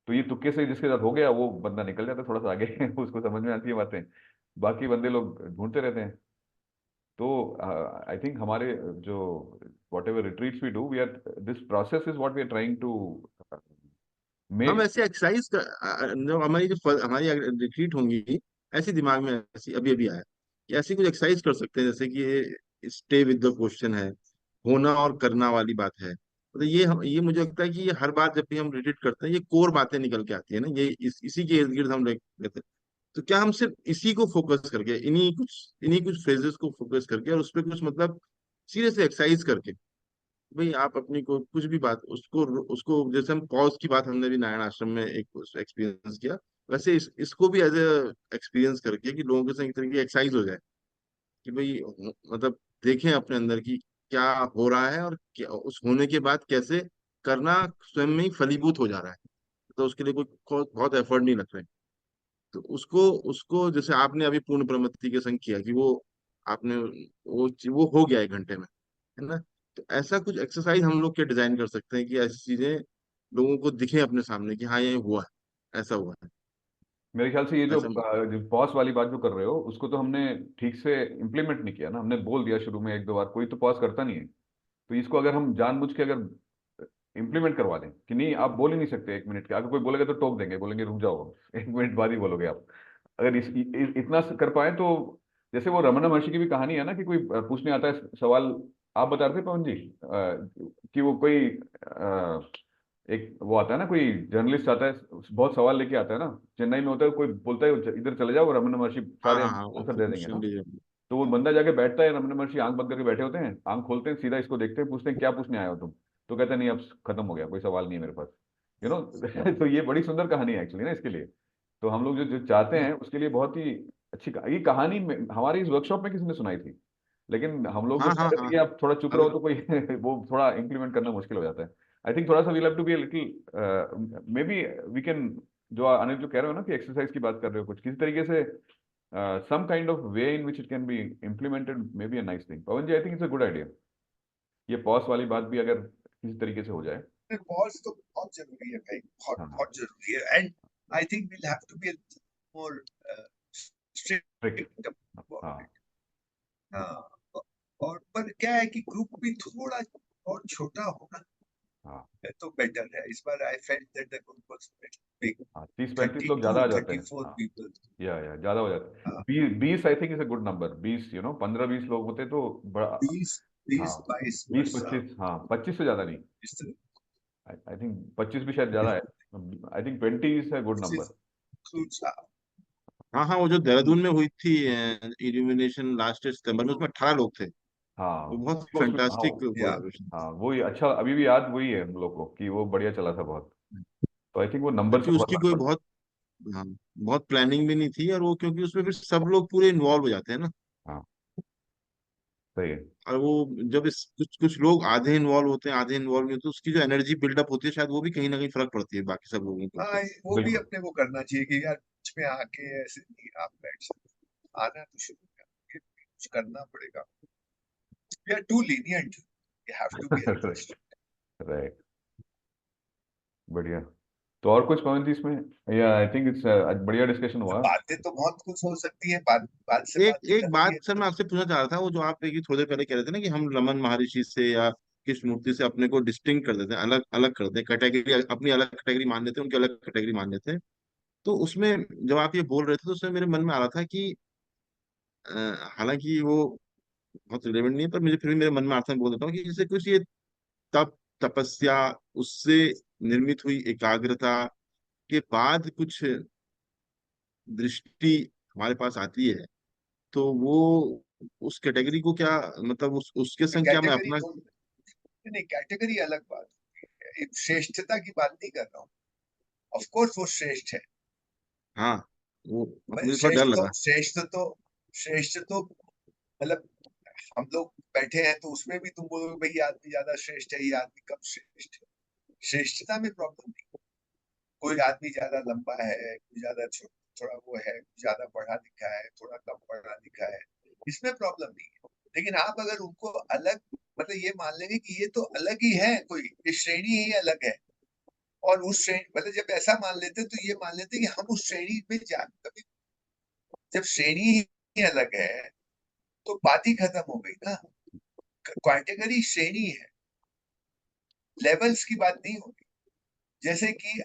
तो ये तुक्के से जिसके साथ हो गया वो बंदा निकल जाता है थोड़ा सा आगे उसको समझ में आती है बातें, बाकी बंदे लोग ढूंढते रहते हैं। तो आई थिंक हमारे जो whatever retreats we do we are, this process is what we are trying to हम मेक। ऐसे एक्सरसाइज जब हमारी हमारी रिट्रीट होंगी, ऐसी दिमाग में ऐसी अभी अभी आया कि ऐसी कुछ एक्सरसाइज कर सकते हैं, जैसे कि ये स्टे विद द क्वेश्चन है, होना और करना वाली बात है। तो ये मुझे लगता है कि ये हर बार जब भी हम रिट्रीट करते हैं, ये कोर बातें निकल के आती है ना, ये इसी के इर्द गिर्द हम रहते हैं। तो क्या हम सिर्फ इसी को फोकस करके, इन्हीं कुछ फ्रेजेस को फोकस करके और उस पर कुछ मतलब सीरियसली एक्सरसाइज करके, भाई आप अपनी को कुछ भी बात उसको उसको जैसे हम पॉज की बात हमने भी नारायण आश्रम में एक एक्सपीरियंस किया, वैसे इसको भी एज ए एक्सपीरियंस करके कि लोगों के संग एक तरह की एक्सरसाइज हो जाए कि भाई मतलब देखें अपने अंदर की क्या हो रहा है और क्या उस होने के बाद कैसे करना स्वयं में ही फलीभूत हो जा रहा है। तो उसके लिए कोई बहुत एफर्ट नहीं लग रहे। तो उसको उसको जैसे आपने अभी पूर्ण प्रमत्ति के संग किया कि वो आपने वो हो गया 1 घंटे में, है ना। तो ऐसा कुछ एक्सरसाइज हम लोग क्या डिजाइन कर सकते हैं कि ऐसी चीजें लोगों को दिखे अपने सामने कि हाँ ये हुआ है, ऐसा हुआ है। मेरे ख्याल से ये ऐसा जो पॉज वाली बात जो कर रहे हो उसको तो हमने ठीक से इम्प्लीमेंट नहीं किया ना। हमने बोल दिया शुरू में एक दो बार, कोई तो पॉज करता नहीं है। तो इसको अगर हम जानबूझ के अगर इम्प्लीमेंट करवा दें कि नहीं आप बोल ही नहीं सकते 1 मिनट के, अगर कोई बोलेगा तो टोक देंगे, बोलेंगे रुक जाओ 1 मिनट बाद ही बोलोगे आप। अगर इतना कर पाए तो, जैसे वो रमना महर्षि की भी कहानी है ना कि कोई पूछने आता है सवाल। आप बता रहे थे पवन जी कि वो कोई एक वो आता है ना, कोई जर्नलिस्ट आता है, बहुत सवाल लेके आता है ना, चेन्नई में होता है, कोई बोलता है इधर चले जाओ रमन महर्षि हाँ सारे हाँ हाँ, वो आंसर दे देंगे ना। सुन लीजिए। तो वो बंदा जाके बैठता है, रमन महर्षि आंख बंद करके बैठे होते हैं, आंख खोलते हैं, सीधा इसको देखते हैं, पूछते हैं क्या पूछने आए हो तुम। तो कहते हैं नहीं अब खत्म हो गया, कोई सवाल नहीं है मेरे पास, यू नो। तो ये बड़ी सुंदर कहानी है एक्चुअली ना इसके लिए। तो हम लोग जो जो चाहते हैं उसके लिए बहुत ही अच्छी ये कहानी हमारी इस वर्कशॉप में किसी ने सुनाई थी, लेकिन हम लोग तो हाँ हाँ चाहते थे हाँ। कि आप थोड़ा चुप रहो, अभी तो कोई वो थोड़ा इम्प्लीमेंट करना मुश्किल हो जाता है। आई थिंक थोड़ा सा we'll have to be a little, maybe we can, जो अनिल जो कह रहे हो ना कि एक्सरसाइज की बात कर रहे हो, कुछ किसी तरीके से some kind of way in which it can be implemented may be a nice thing। Pavan ji I think it's a good idea, ये पॉज वाली बात भी अगर किसी तरीके से हो जाए। पॉज तो बहुत जरूरी है भाई, बहुत हाँ, बहुत जरूरी है। And I think we'll have to be more trick. Strict about हाँ इट। हाँ, और पर क्या है कि ग्रुप भी थोड़ा और छोटा होना हाँ तो बेटर है। इस बार I felt that the group was big, हाँ, 30-35 लोग ज्यादा 32 आ जाते हैं 34 हाँ। पीपल। या ज्यादा हो जाते हैं, हाँ, 20 आई think is a good number, 20 15-20 लोग होते तो बड़ा। 20 हाँ 20 22 बीस बस। हाँ, पच्चीस हाँ 25 से ज्यादा नहीं। इस तरह आई थिंक 25 भी शायद ज्यादा है। I think 20 is a good this number. Is includes हाँ हाँ, वो जो देहरादून में हुई थी इल्यूमिनेशन लास्ट सितंबर में, उसमें 18 लोग थे। वो हाँ बहुत उसमें हाँ। फैंटास्टिक या कोलैबोरेशन। हाँ वही अच्छा, अभी भी याद वही है हम लोग को कि वो बढ़िया चला था बहुत। तो आई थिंक वो नंबर से क्योंकि बहुत उसकी फर्क कोई पड़ता बहुत, हाँ, बहुत प्लानिंग भी नहीं थी, और वो क्योंकि उसमें फिर सब लोग पूरे इन्वॉल्व हो जाते हैं ना। है। हाँ सही है। और वो जब इस कुछ कुछ लोग आधे इन्वॉल्व होते हैं आधे इन्वॉल्व नहीं होते, तो उसकी जो एनर्जी बिल्डअप होती है शायद वो भी कहीं ना कहीं फर्क पड़ती है बाकी सब लोगों के ऊपर। हाँ, वो भी बिल्कुल। अपने को करना चाहिए कि यार बीच में आके ऐसे नहीं आप बैठ सकते, आना तो शुरू कर, कुछ करना पड़ेगा। We are too lenient, we have to be a little right. Strict. बढ़िया। तो और कुछ पॉइंट इसमें, या आई थिंक इट्स बढ़िया डिस्कशन हुआ। बातें तो बहुत कुछ हो सकती है, बात बात से एक बात एक निकलती बात है सर तो। मैं आपसे पूछना चाह रहा था, वो जो आप एक थोड़ी देर पहले कह रहे थे ना कि हम रमन महर्षि से या किस मूर्ति से अपने को डिस्टिंग कर देते हैं, अलग अलग कर देते हैं, कैटेगरी अपनी अलग कैटेगरी मान लेते हैं, उनकी अलग कैटेगरी मान लेते हैं। तो उसमें जब आप ये बोल रहे थे तो उसमें मेरे मन में आ रहा था कि अ, हालांकि वो बहुत रिलेवेंट नहीं है, पर मुझे फिर भी मेरे मन में आता है, बोल देता हूँ कि जैसे कुछ ये तप तपस्या, उससे निर्मित हुई एकाग्रता के बाद कुछ दृष्टि हमारे पास आती है, तो वो उस कैटेगरी को क्या मतलब उसके संग क्या मैं कैटेगरी अपना। तो नहीं, कैटेगरी अलग बात है, एक श्रेष्ठता की बात नहीं कर रहा हूँ। ऑफ कोर्स वो श्रेष्ठ है। हाँ, वो मैं मुझे थोड़ा डर लगा। श्रेष्ठ तो मतलब हम लोग बैठे हैं तो उसमें भी तुम बोलोगे भाई ये आदमी ज्यादा श्रेष्ठ है, ये आदमी कम श्रेष्ठ है। श्रेष्ठता में प्रॉब्लम नहीं। कोई आदमी ज्यादा लंबा है, कोई ज्यादा थोड़ा वो है, कोई ज्यादा पढ़ा लिखा है, थोड़ा कम पढ़ा लिखा है, इसमें प्रॉब्लम नहीं है। लेकिन आप अगर उनको अलग मतलब ये मान लेंगे कि ये तो अलग ही है, कोई ये श्रेणी ही अलग है। और उस श्रेणी मतलब जब ऐसा मान लेते तो ये मान लेते कि हम उस श्रेणी में जा कभी, जब श्रेणी ही अलग है तो बात ही खत्म हो गई ना। कैटेगरी श्रेणी है, लेवल्स की बात नहीं होगी। जैसे कि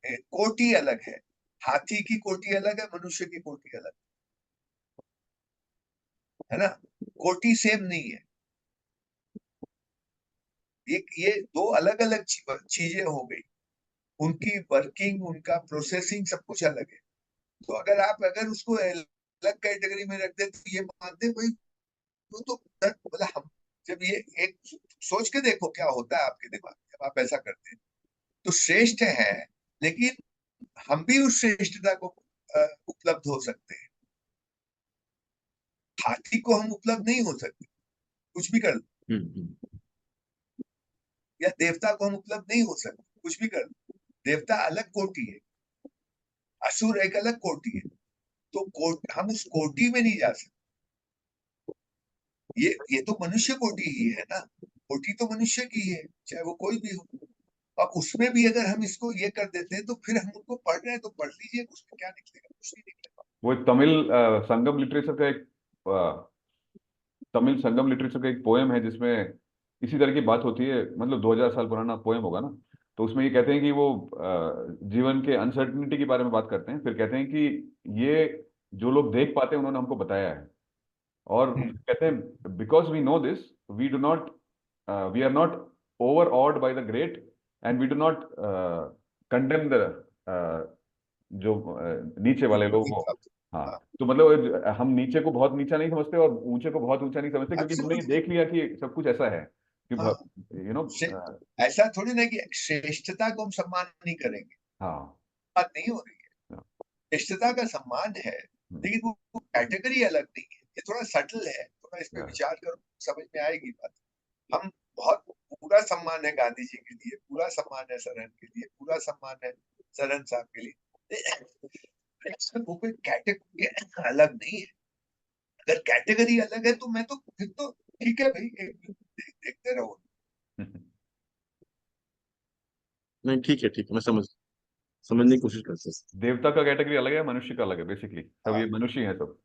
कोटि अलग है, हाथी की कोटि अलग है, मनुष्य की कोटि अलग है ना, कोटि सेम नहीं है। ये दो अलग अलग चीजें हो गई, उनकी वर्किंग, उनका प्रोसेसिंग सब कुछ अलग है। तो अगर उसको अलग कैटेगरी में रख दे तो ये मानते भाई वो तो मतलब हम, जब ये एक सोच के देखो क्या होता है आपके दिमाग में जब आप ऐसा करते हैं। तो श्रेष्ठ है, लेकिन हम भी उस श्रेष्ठता को उपलब्ध हो सकते हैं। हाथी को हम उपलब्ध नहीं हो सकते, कुछ भी कर लो। हम्म। या देवता को हम उपलब्ध नहीं हो सकते, कुछ भी कर लो। देवता अलग कोटि है, असुर एक अलग कोटि है। तो हम उस कोटि में नहीं जा सकते। ये तो मनुष्य कोटि ही है ना, कोटि तो मनुष्य की है, चाहे वो कोई भी हो। अब उसमें भी अगर हम इसको ये कर देते हैं तो फिर हम उनको पढ़ रहे हैं तो पढ़ लीजिए, उसमें क्या निकलेगा, कुछ नहीं निकलेगा। वो एक तमिल संगम लिटरेचर का एक तमिल संगम लिटरेचर का एक पोएम है जिसमें इसी तरह की बात होती है, मतलब 2000 साल पुराना पोएम होगा ना। तो उसमें ये कहते हैं कि वो जीवन के अनसर्टिनिटी के बारे में बात करते हैं, फिर कहते हैं कि ये जो लोग देख पाते हैं उन्होंने हमको बताया है। और हम्म, कहते हैं because we know this, we do not, we are not over odd by the great, and we do not condemn the जो नीचे वाले लोग हो। हाँ, तो मतलब हम नीचे को बहुत नीचा नहीं समझते और ऊंचे को बहुत ऊंचा नहीं समझते, क्योंकि हमने ये एब्सोल्युटली। देख लिया कि सब कुछ ऐसा है कि हाँ, यू नो। ऐसा थोड़ी ना कि श्रेष्ठता को हम सम्मान नहीं करेंगे, हाँ। बात नहीं हो रही है। हाँ, श्रेष्ठता का सम्मान है, हम्म, लेकिन वो कैटेगरी अलग नहीं है। ये थोड़ा सटल है, थोड़ा इस पे yeah, विचार करो, समझ में आएगी बात। हम बहुत, पूरा सम्मान है गांधी जी के लिए, पूरा सम्मान है सरन के लिए, पूरा सम्मान है सरन साहब के लिए। वो कोई कैटेगरी अलग नहीं है। अगर कैटेगरी अलग है तो मैं तो फिर तो ठीक है भाई, देखते रहो। हम्म। नहीं, ठीक है, ठीक है, मैं समझने की कोशिश करता हूँ। देवता का कैटेगरी अलग है, मनुष्य का अलग है, बेसिकली सब हाँ, ये मनुष्य ही है सब।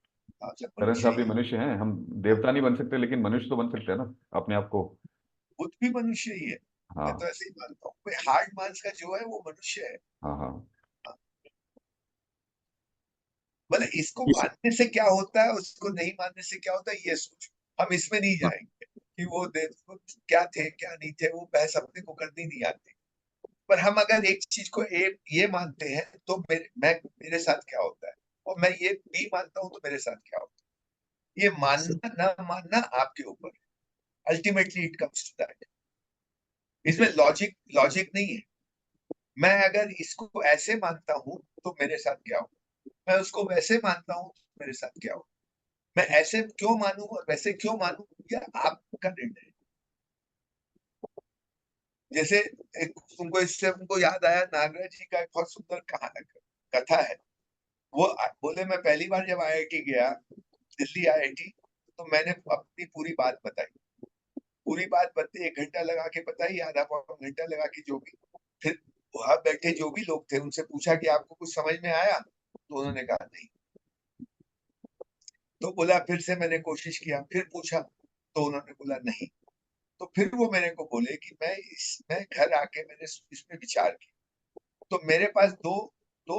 हाँ, सब करण मनुष्य साहब ही भी है। मनुष्य हैं, हम हाँ, देवता नहीं बन सकते लेकिन मनुष्य तो बन सकते हैं ना अपने आप को। बुद्ध भी मनुष्य ही है। मैं तो हाँ, ऐसे ही मानता हूँ, कोई हार्ड मांस का जो है वो मनुष्य है। हाँ, हाँ। हाँ, मतलब इसको मानने से क्या होता है, उसको नहीं मानने से क्या होता है, ये सोचो। हम इसमें नहीं हाँ, जाएंगे कि वो देव क्या थे क्या नहीं थे, वो बहस अपने को करनी नहीं आती। पर हम अगर एक चीज को ये मानते हैं तो मेरे साथ क्या होता है, और मैं ये भी मानता हूं तो मेरे साथ क्या होता है, ये स- मानना ना मानना आपके ऊपर है। Ultimately it comes to that. इसमें लॉजिक लॉजिक नहीं है। मैं अगर इसको ऐसे मानता हूं तो मेरे साथ क्या हो, मैं उसको वैसे मानता हूं तो मेरे साथ क्या हो। मैं ऐसे क्यों मानूं और वैसे क्यों मानूं, यह आपका निर्णय है। जैसे तुमको इससे हमको याद आया, नागराज जी का एक बहुत सुंदर कथा है। वो बोले मैं पहली बार जब आईआईटी गया, दिल्ली आईआईटी, तो मैंने अपनी पूरी बात बताई। पूरी बात बताई, 1 घंटा लगा के बताई, आधा पौना घंटा लगा के जो भी। फिर वहां बैठे जो भी लोग थे उनसे पूछा कि आपको कुछ समझ में आया, तो उन्होंने कहा नहीं। तो बोला फिर से मैंने कोशिश किया, फिर पूछा तो उन्होंने बोला नहीं। तो फिर वो मेरे को बोले कि मैं घर आके मैंने इस पे विचार किया। तो मेरे पास दो दो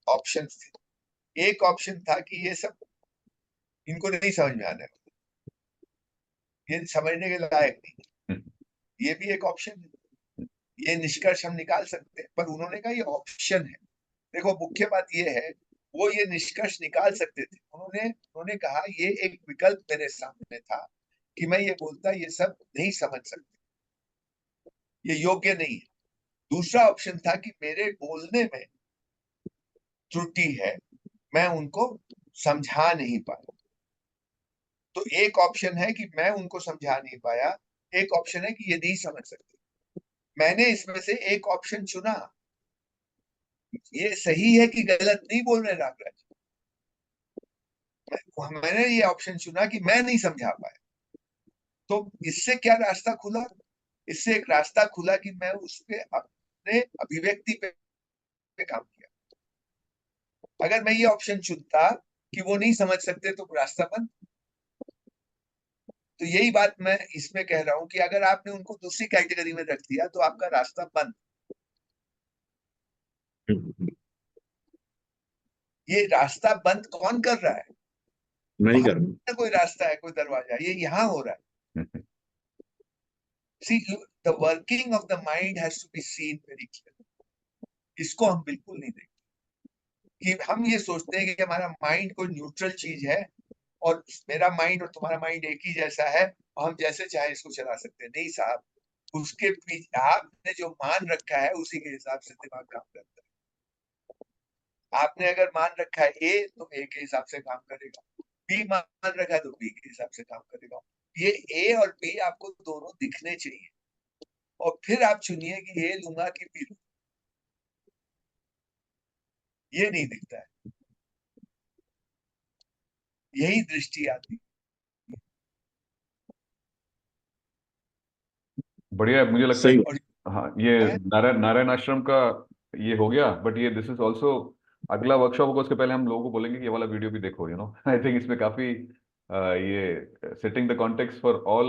ऑप्शन थे। एक ऑप्शन था कि ये सब इनको नहीं समझ में आने, ये समझने के लायक नहीं। हम्म, ये भी एक ऑप्शन है, ये निष्कर्ष हम निकाल सकते हैं। पर उन्होंने कहा ये ऑप्शन है। देखो मुख्य बात ये है, वो ये निष्कर्ष निकाल सकते थे। उन्होंने कहा ये एक विकल्प मेरे सामने था कि मैं ये बोलता ये सब नहीं समझ सकते, ये योग्य नहीं है। दूसरा ऑप्शन था कि मेरे बोलने में त्रुटि है, मैं उनको समझा नहीं पाया। तो एक ऑप्शन है कि मैं उनको समझा नहीं पाया, एक ऑप्शन है कि ये नहीं समझ सकते। मैंने इसमें से एक ऑप्शन चुना। ये सही है कि गलत नहीं बोल रहे नागराज, मैंने ये ऑप्शन चुना कि मैं नहीं समझा पाया। तो इससे क्या रास्ता खुला? इससे एक रास्ता खुला कि मैं उस पे अपने अभिव्यक्ति पे काम किया। अगर मैं ये ऑप्शन चुनता कि वो नहीं समझ सकते तो रास्ता बंद। तो यही बात मैं इसमें कह रहा हूं कि अगर आपने उनको दूसरी कैटेगरी में रख दिया तो आपका रास्ता बंद। ये रास्ता बंद कौन कर रहा है? नहीं कर बाहर कोई रास्ता है, कोई दरवाजा, ये यहाँ हो रहा है। See, the working of the mind has to be seen very clearly. इसको हम बिल्कुल नहीं देखते कि हम ये सोचते हैं कि हमारा माइंड कोई न्यूट्रल चीज है और मेरा माइंड और तुम्हारा माइंड एक ही जैसा है और हम जैसे चाहे इसको चला सकते हैं। नहीं साहब, उसके पीछे आपने जो मान रखा है उसी के हिसाब से दिमाग काम करता है। आपने अगर मान रखा है ए तो ए के हिसाब से काम करेगा, बी मान रखा है तो बी के हिसाब से काम करेगा। ये ए और बी आपको दोनों दिखने चाहिए और फिर आप चुनिए कि ए लूंगा कि बी लूंगा। ये नहीं दिखता है, यही दृष्टि आती बढ़िया है, मुझे लगता है सही कि बात। और हाँ, ये है। नारायण आश्रम का ये हो गया, बट ये दिस इज ऑल्सो अगला वर्कशॉप होगा, उसके पहले हम लोगों को बोलेंगे कि ये वाला वीडियो भी देखो, आई थिंक इसमें काफी ये setting the context for all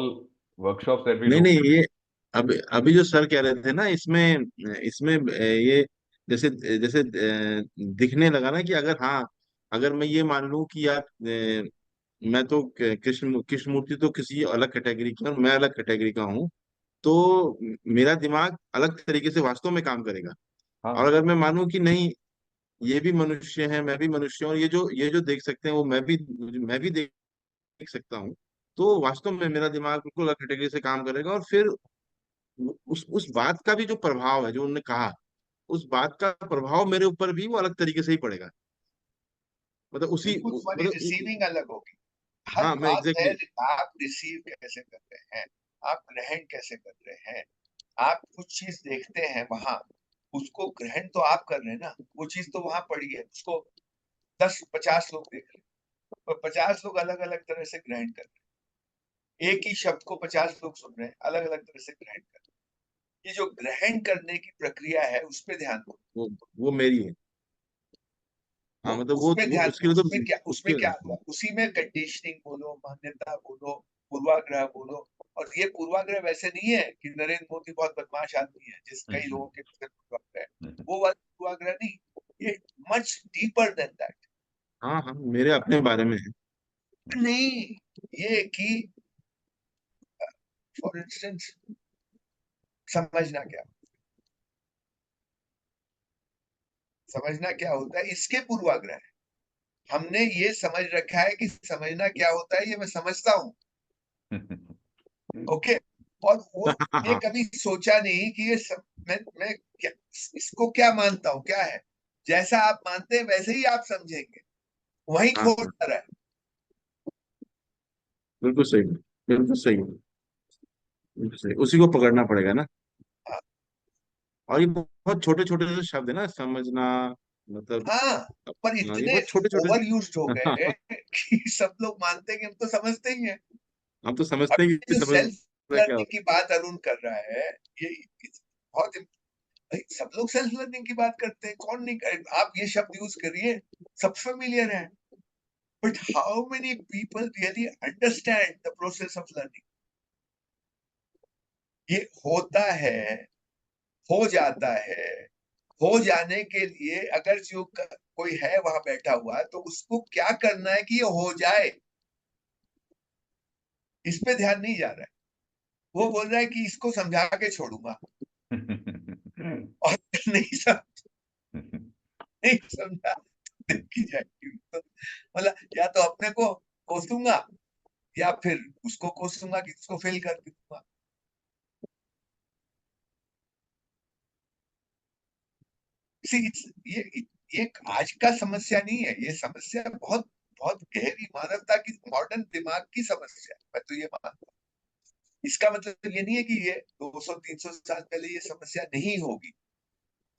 workshops that we नहीं डू। नहीं, ये अभी अभी जो सर कह रहे थे ना, इसमें इसमें ये जैसे जैसे दिखने लगा ना कि अगर हाँ, अगर मैं ये मान लूं कि यार मैं तो कृष्ण मूर्ति तो किसी अलग कैटेगरी की है और मैं अलग कैटेगरी का हूँ, तो मेरा दिमाग अलग तरीके से वास्तव में काम करेगा। और हाँ। अगर मैं मानूं कि नहीं, ये भी मनुष्य है, मैं भी मनुष्य हूँ, और ये जो देख सकते हैं वो मैं भी देख सकता हूँ, तो वास्तव में मेरा दिमाग बिल्कुल अलग कैटेगरी से काम करेगा। और फिर उस बात का भी जो प्रभाव है, जो उन्होंने कहा, उस बात का प्रभाव मेरे ऊपर भी वो अलग तरीके से ही पड़ेगा। मतलब उसी बिल्कुल, तुम्हारी मतलब रिसीविंग अलग होगी। हर हाँ, मैं बात है एग्जैक्टली। आप रिसीव कैसे कर रहे हैं, आप ग्रहण कैसे कर रहे हैं। आप कुछ चीज देखते हैं वहां, उसको ग्रहण तो आप कर रहे हैं ना, वो चीज तो वहां पड़ी है, उसको 10-50 लोग देख रहे हैं और 50 लोग अलग अलग तरह से ग्रहण कर रहे हैं। एक ही शब्द को 50 लोग सुन रहे हैं, अलग अलग तरह से ग्रहण कर रहे हैं। ये जो ग्रहण करने की प्रक्रिया है उस पर ध्यान दो। वो मेरी है। वो हाँ, मतलब उस पे वो ध्यान उसके दो, लिए तो उसमें उसके क्या हुआ, उसी में कंडीशनिंग बोलो, मान्यता बोलो, पूर्वाग्रह बोलो। और ये पूर्वाग्रह वैसे नहीं है कि नरेंद्र मोदी बहुत बदमाश आदमी है जिस कई लोगों के भीतर पूर्वाग्रह है, वो वाला पूर्वाग्रह नहीं। ये मच डीपर देन दैट। हाँ हाँ, मेरे अपने बारे में है। नहीं, ये कि फॉर इंस्टेंस समझना क्या, समझना क्या होता है, इसके पूर्वाग्रह है। हमने ये समझ रखा है कि समझना क्या होता है ये मैं समझता हूँ। ओके। और वो ये हाँ कभी सोचा नहीं कि ये सब मैं क्या, इसको क्या मानता हूँ क्या है। जैसा आप मानते हैं वैसे ही आप समझेंगे, वही हाँ खोट हाँ, रहा है। बिल्कुल सही, बिल्कुल सही, बिल्कुल सही, उसी को पकड़ना पड़ेगा ना। हाँ। और ये बहुत छोटे छोटे से शब्द है ना, समझना, मतलब हाँ, पर ये इतने बहुत छोटे छोटे। ओवर यूज हो गए हैं कि सब लोग मानते हैं कि हम तो समझते ही हैं। हम तो अब समझते हैं ये कि जो समझ सेल्फ क्या लर्निंग होता की बात अरुण कर रहा है, ये बहुत भाई, सब लोग सेल्फ लर्निंग की बात करते हैं, कौन नहीं आप ये शब्द यूज करिए, सब फेमिलियर है। But how many people really understand the process of learning. ये होता है, हो जाता है। हो जाने के लिए अगर जो कोई है वहां बैठा हुआ तो उसको क्या करना है कि ये हो जाए, इस पे ध्यान नहीं जा रहा है। वो बोल रहा है कि इसको समझा के छोड़ूंगा और नहीं नहीं समझा देखी जाएगी तो, मतलब या तो अपने को कोसूंगा या फिर उसको कोसूंगा कि उसको फेल कर दूंगा। See, ये आज का समस्या नहीं है, ये समस्या बहुत बहुत गहरी मानवता की, मॉडर्न दिमाग की समस्या है। मैं तो ये मानता हूँ। इसका मतलब ये नहीं है कि ये 200-300 साल पहले ये समस्या नहीं होगी,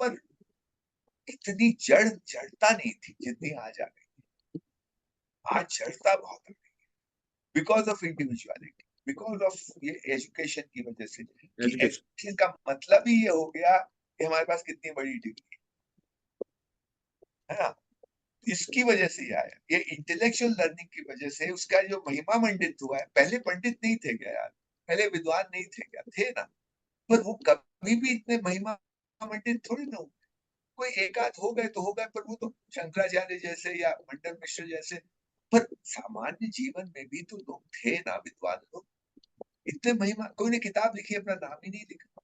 पर इतनी जड़ता नहीं थी जितनी आज आ गई। आज जड़ता बहुत है because of individuality. Because of ये एजुकेशन की वजह से, कि एजुकेशन। एजुकेशन का मतलब ही ये हो गया कि हमारे पास कितनी बड़ी डिग्री है ना। इसकी वजह से ये आया, ये इंटेलेक्चुअल लर्निंग की वजह से उसका जो महिमा मंडित हुआ है। पहले पंडित नहीं थे क्या यार, पहले विद्वान नहीं थे क्या, थे ना। पर वो कभी भी इतने महिमा मंडित थोड़ी ना हुए। कोई एक आध हो गए तो हो गए, पर वो तो शंकराचार्य जैसे या मंडन मिश्र जैसे। पर सामान्य जीवन में भी तो लोग थे ना विद्वान लोग, इतने महिमा। कोई ने किताब लिखी, अपना नाम ही नहीं लिखा।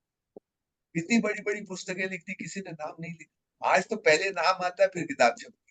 इतनी बड़ी बड़ी पुस्तकें लिखती, किसी ने नाम नहीं लिखा। आज तो पहले नाम आता है फिर किताब छपती